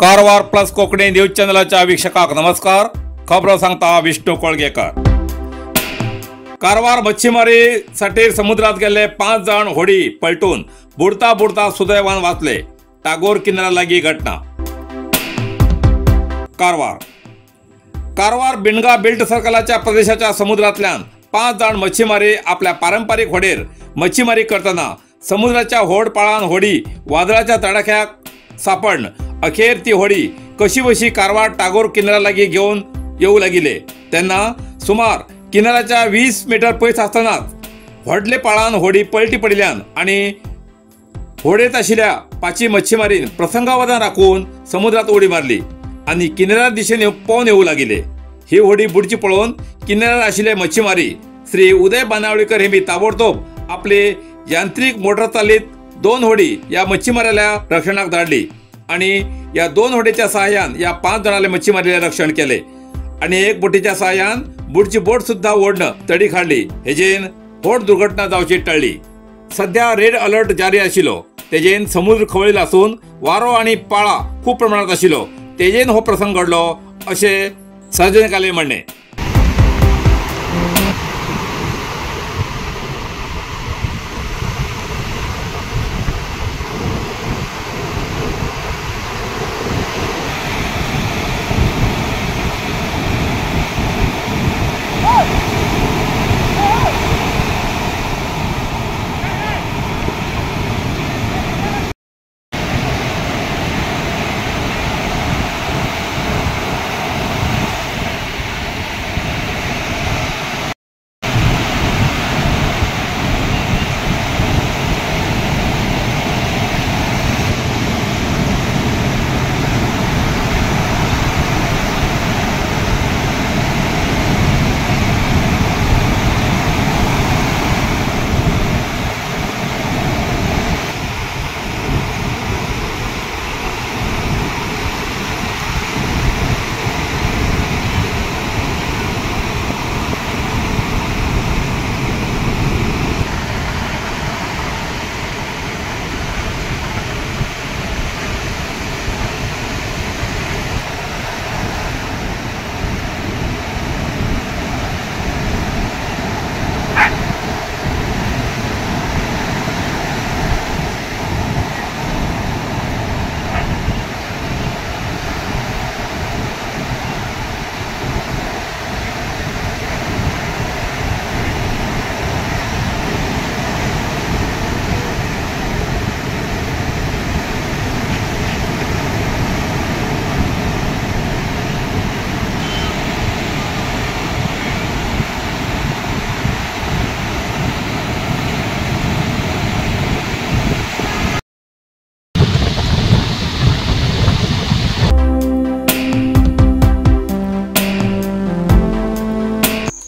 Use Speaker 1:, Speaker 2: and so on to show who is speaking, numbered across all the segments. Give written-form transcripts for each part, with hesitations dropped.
Speaker 1: Karwar plus Konkani news चॅनलाच्या वीक्षकांक नमस्कार. खबरो सांगता विष्णू कोळगेकर. कारवार मच्छीमारी साठी समुद्रात गेले 5 जण होडी पलटून बुडता बुडता सुदैवान वाचले. टागोर किनाऱ्या लागी घटना. कारवार बिंडगा बिल्ट सर्कलाच्या प्रदेशाच्या समुद्रातल्यान 5 जण मच्छीमारी आपल्या पारंपरिक होडीर मच्छीमारी करतना समुद्राच्या होडपाळान होडी वादळाच्या तडाख्याक सापडन अखेर ती होडी कशी बशी कारवार टागोर किनाऱ्या लागी घेऊन येऊ लागिले. तेन्ना सुमार किनाऱ्याच्या 20 मीटर पयस आसतनाच व्हडले पाळान होडी पलटी पडिल्ल्यान आनी होडयेत आशिल्ल्या 5 मच्छीमारीन प्रसंगावधान राखून समुद्रात उडी मारली आनी किनाऱ्या दिशेन पळोवन येऊ लागिले. ही होडी बुडची पळोवन किनाऱ्यार आशिल्ले मच्छीमारी श्री उदय बानावळीकर हेमी ताबडतोब आपले यांत्रिक मोटर चालित 2 होडी या मच्छीमाराल्या रक्षणाक धाडली आणि या 2 होडीच्या सहाय्यान या 5 जणांले मच्छीमारीले रक्षण केले आणि एक बोटीच्या सहाय्यान बुडची बोट सुद्धा ओढणं तडी काढली. हेजेन बोट दुर्घटना जावची टळली. सध्या रेड अलर्ट जारी आशिल्लो. तेजेन समुद्र खवळील आसून वारो आणि पाळा खूप प्रमाणात आशिल्लो. तेजेन हो प्रसंग घडलो असे सार्वजनिकांचे म्हणणे.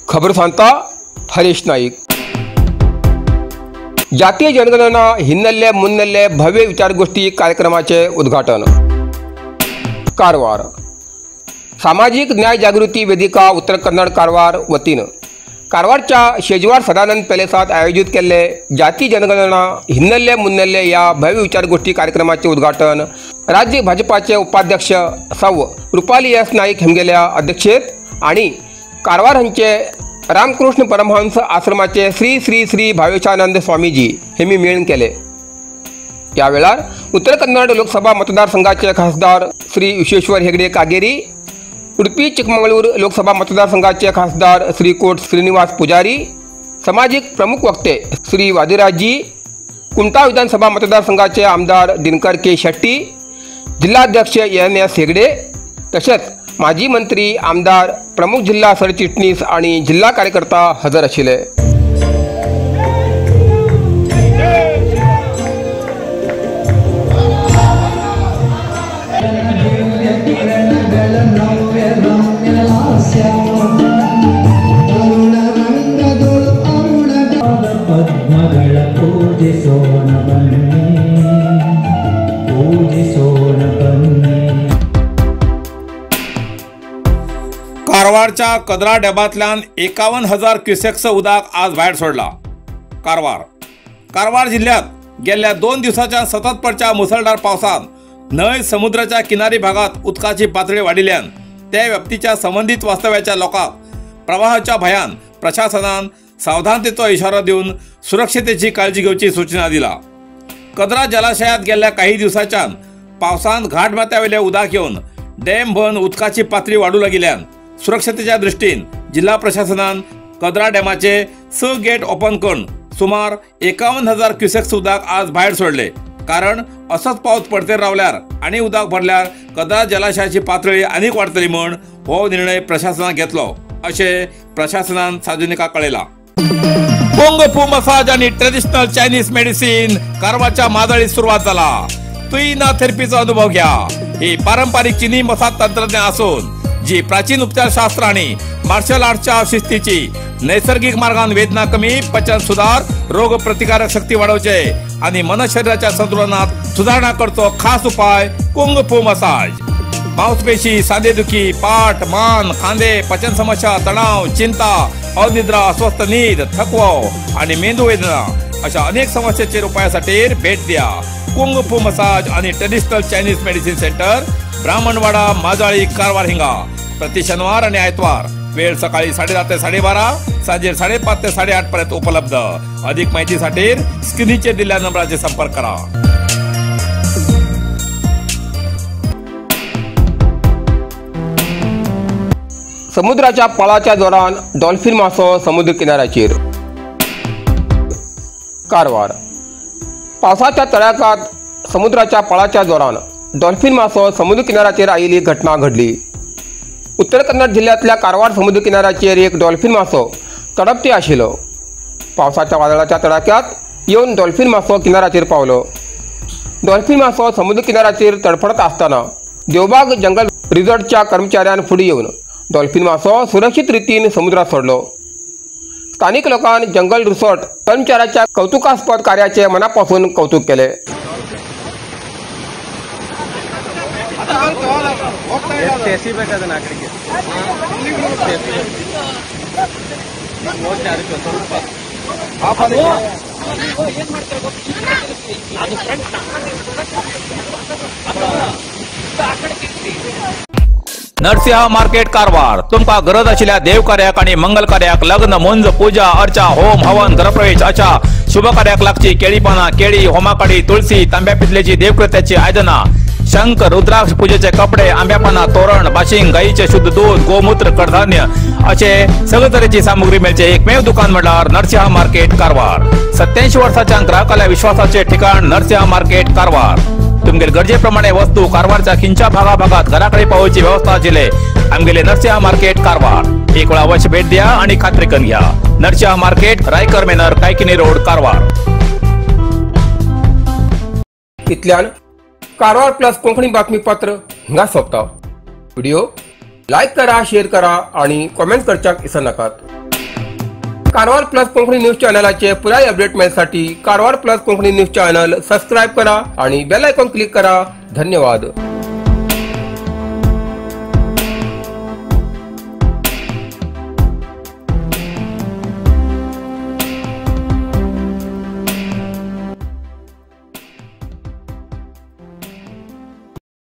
Speaker 2: खबर सांगता हरीश नाईक. जातीय जनगणना हिन्नल्ले मुन्नल्ले भव्य विचारगोष्ठी कार्यक्रमाचे उद्घाटन. कारवार सामाजिक न्याय जागृती वेदिका उत्तर कन्नड कारवार वतीन कारवारच्या शेजवार सदानंद पॅलेसात आयोजित केले जाती जनगणना हिन्नल्ले मुन्नल्ले या भव्य विचारगोष्ठी कार्यक्रमाचे उद्घाटन राज्य भाजपाचे उपाध्यक्ष सौ रुपाली एस नाईक हेमगेल्या अध्यक्षतेत आणि कारवार हांचे रामकृष्ण परमहंस आश्रमाचे श्री श्री श्री भावेशानंद स्वामीजी हेमी मेळून केले. या वेळार उत्तर कन्नड लोकसभा मतदारसंघाचे खासदार श्री विश्वेश्वर हेगडे कागेरी, उडपी चिकमंगळूर लोकसभा मतदारसंघाचे खासदार श्री कोट श्रीनिवास पुजारी, सामाजिक प्रमुख वक्ते श्री वादिराजी, कुमटा विधानसभा मतदारसंघाचे आमदार दिनकर के शेट्टी, जिल्हाध्यक्ष NS हेगडे तसेच माजी मंत्री आमदार प्रमुख जिल्हा सरचिटणीस आणि जिल्हा कार्यकर्ता हजर आशिल्ले.
Speaker 1: कारवारच्या कदरा डेबांतल्यान 51,000 क्युसेक्स उदक आज भायर सोडला. कारवार जिल्ह्यात गेल्या 2 दिवसांच्या सतत पडच्या मुसळधार पावसात न्हंय समुद्राच्या किनारी भागात उदकाची पातळी वाडिल्ल्यान त्या व्याप्तीच्या संबंधित वास्तव्याच्या लोकांक प्रवाहाच्या भयान प्रशासनान सावधानतेचो इशारो दिवन सुरक्षतेची काळजी घेवची सूचना दिला. कदरा जलाशयात गेल्या काही दिवसांच्यान पावसान घाटमाथ्यावेले उदक येवन डॅम भरून उदकाची पातळी वाडू लागिल्ल्यान सुरक्षतेच्या दृश्टीन जिल्हा प्रशासनान कदरा डॅमाचे 6 गेट ओपन करून सुमार 51,000 क्युसेक्स उदक आज भायर सोडले. कारण असोच पावस पडते रावल्यार आनी उदक भरल्यार कदरा जलाशयाची पातळी आनीक वाडटली म्हूण हो निर्णय प्रशासनान घेतलो अशें प्रशासनान सार्वजनिकांक कळयलां. कुंग फू मसाज आणि ट्रेडिशनल चायनीज मेडिसिन कारवारच्या माजळीत सुरुवात जाला. तुईना थेरपीचो अनुभव घ्या. ही पारंपरिक चीनी मसाज तंत्रज्ञान असून जी प्राचीन उपचारशास्त्र आणि मार्शल आर्टच्या शिस्तीची नैसर्गिक मार्गान वेदना कमी, पचन सुधार, रोग प्रतिकारक शक्ती वाढवचे आणि मन शरीराच्या संतुलनात सुधारणा करतो खास उपाय कुंग फू मसाज. मांसपेशी, सांधेदुखी, पाठ, मान, खांदे, पचन समस्या, तणाव, चिंता, अनिद्रा, अस्वस्थ नींद, थकवा आणि मेंदू वेदना अशा अनेक समस्यांचेर उपायासाठी भेट द्या. कुंग फू मसाज आणि traditional Chinese medicine centre, Brahmanwada, Majali, Karwar हिंगा. प्रति शनिवार आणि आयतवार. वेळ सकाळी 10:30 ते 12:30, सांजे 5:30 ते 8:30 पर्यंत उपलब्ध. अधिक माहितीसाठी स्क्रीनचे दिलेल्या नंबराचे संपर्क करा.
Speaker 2: समुद्राच्या पळाच्या जोरान डॉल्फिन मासो समुद्र किनाऱ्याचेर. कारवार. पावसाच्या तडाख्यात समुद्राच्या पळाच्या जोरान डॉल्फिन मासो समुद्र किनाऱ्याचेर आयिल्ली घटना घडली. उत्तर कन्नड जिल्ह्यातल्या कारवार समुद्र किनाऱ्याचेर एक डॉल्फिन मासो तडपते आशिल्लो. पावसाच्या वादळाच्या तडाख्यात येवन डॉल्फिन मासो किनाऱ्याचेर पावलो. डॉल्फिन मासो समुद्र किनाऱ्याचेर तडफडत असताना देवबाग जंगल रिसॉर्टच्या कर्मचाऱ्यान फुडें येवन डॉल्फिन मासो सुरक्षीत रितीन समुद्रात सोडलो. स्थानिक लोकांनी जंगल रिसॉर्ट कर्मचाऱ्याच्या कौतुकास्पद कार्याचे मनापासून कौतुक केले.
Speaker 1: नरसिंह मार्केट कारवार. तुमका गरज आशिल्ल्या देव कार्याक आणि मंगल कार्याक, लग्न, मुंज, पूजा, अर्चा, होम, हवन, गृहप्रवेश अशा शुभ कार्याक लागची केळी पाना, केळी, होमाकाडी, तुळशी, तांब्या पितलेची देवकृत्याची आयदना, शंख, रुद्राक्ष पूजेचे कपडे, आंब्या पाना, तोरण, बाशिंग, गाईचे शुद्ध दूध, गोमूत्र, कडधान्य असे सगळे तरेची सामुग्री मेळचे एकमेव दुकान म्हणल्यार नरसिंह मार्केट कारवार. 87 वर्सांच्या ग्राहकाला विश्वासाचे ठिकाण नरसिंह मार्केट कारवार. तुमगेर गरजेप्रमाणे वस्तू कारवारच्या खिंच्या भागात घराकडे पावोवची व्यवस्था आशिल्ले आमगेले नरसिंह मार्केट कारवार. एक वेळ अवश्य भेट द्या आणि खात्री करून घ्या. Narasimha market, Raikar manor, Kaikini road, Karwar.
Speaker 2: इतल्यान कारवार प्लस कोंकणी बातमीपत्र हिंगा सोंपता. व्हिडिओ लाईक करा, शेअर करा आणि कमेंट करच्याक विसरू नकात. कारवार प्लस कोंकणी न्यूज चॅनलाचे पुराय अपडेट मिळण्यासाठी Karwar plus Konkani news channel subscribe करा आणि बेल आयकॉन क्लिक करा. धन्यवाद.